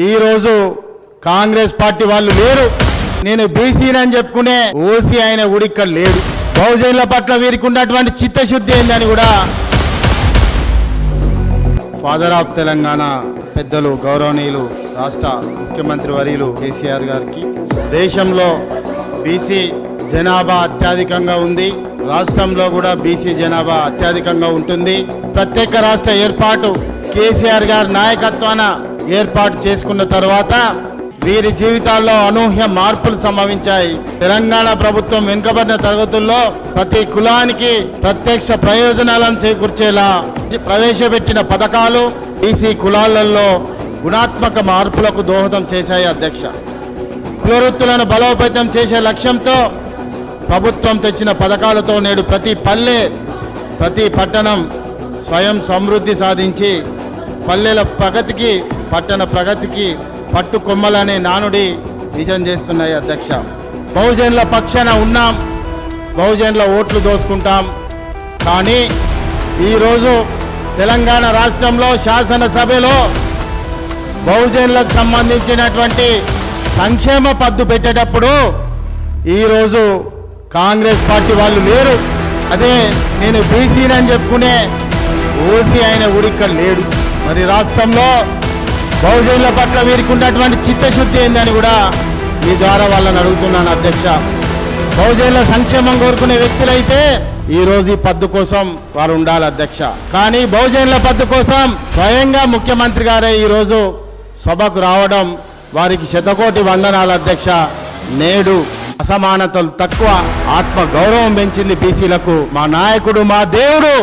ఈరోజు కాంగ్రెస్ పార్టీ వాళ్ళు లేరు. నేను బీసీని అని చెప్పుకునే ఓసీ ఆయన కూడా ఇక్కడ లేడు. బహుజనుల పట్ల వీరికి ఉన్నటువంటి చిత్తశుద్ధి ఏందని కూడా ఫాదర్ ఆఫ్ తెలంగాణ పెద్దలు గౌరవనీయులు రాష్ట్ర ముఖ్యమంత్రి వర్యులు కేసీఆర్ గారికి దేశంలో బీసీ జనాభా అత్యధికంగా ఉంది. రాష్ట్రంలో కూడా బీసీ జనాభా అత్యధికంగా ఉంటుంది. ప్రత్యేక రాష్ట్ర ఏర్పాటు కేసీఆర్ గారి నాయకత్వాన ఏర్పాటు చేసుకున్న తర్వాత వీరి జీవితాల్లో అనూహ్య మార్పులు సంభవించాయి. తెలంగాణ ప్రభుత్వం వెనుకబడిన తరగతుల్లో ప్రతి కులానికి ప్రత్యక్ష ప్రయోజనాలను చేకూర్చేలా ప్రవేశపెట్టిన పథకాలు బీసీ కులాలలో గుణాత్మక మార్పులకు దోహదం చేశాయి. అధ్యక్ష, కులవృత్తులను బలోపేతం చేసే లక్ష్యంతో ప్రభుత్వం తెచ్చిన పథకాలతో నేడు ప్రతి పల్లె ప్రతి పట్టణం స్వయం సమృద్ధి సాధించి పల్లెల ప్రగతికి పట్టణ ప్రగతికి పట్టుకొమ్మలనే నానుడి నిజం చేస్తున్నాయి. అధ్యక్ష, బహుజనుల పక్షాన ఉన్నాం, బహుజనుల ఓట్లు దోసుకుంటాం. కానీ ఈరోజు తెలంగాణ రాష్ట్రంలో శాసనసభలో బహుజనులకు సంబంధించినటువంటి సంక్షేమ పద్దు పెట్టేటప్పుడు ఈరోజు కాంగ్రెస్ పార్టీ వాళ్ళు లేరు. అదే నేను బీసీని అని చెప్పుకునే ఓసీ ఆయన కూడా ఇక్కడ లేడు. మరి రాష్ట్రంలో బహుజనుల పట్ల వీరికి ఉన్నటువంటి చిత్తశుద్ధి ఏందని కూడా మీ ద్వారా వాళ్ళని అడుగుతున్నాను. అధ్యక్ష, బహుజనుల సంక్షేమం కోరుకునే వ్యక్తులైతే ఈరోజు ఈ పద్దు కోసం వారు ఉండాలి. అధ్యక్ష, కానీ బహుజనుల పద్దు కోసం స్వయంగా ముఖ్యమంత్రి గారే ఈరోజు సభకు రావడం వారికి శతకోటి వందనాలు. అధ్యక్ష, నేడు అసమానతలు తక్కువ, ఆత్మ గౌరవం పెంచింది బీసీలకు. మా నాయకుడు, మా దేవుడు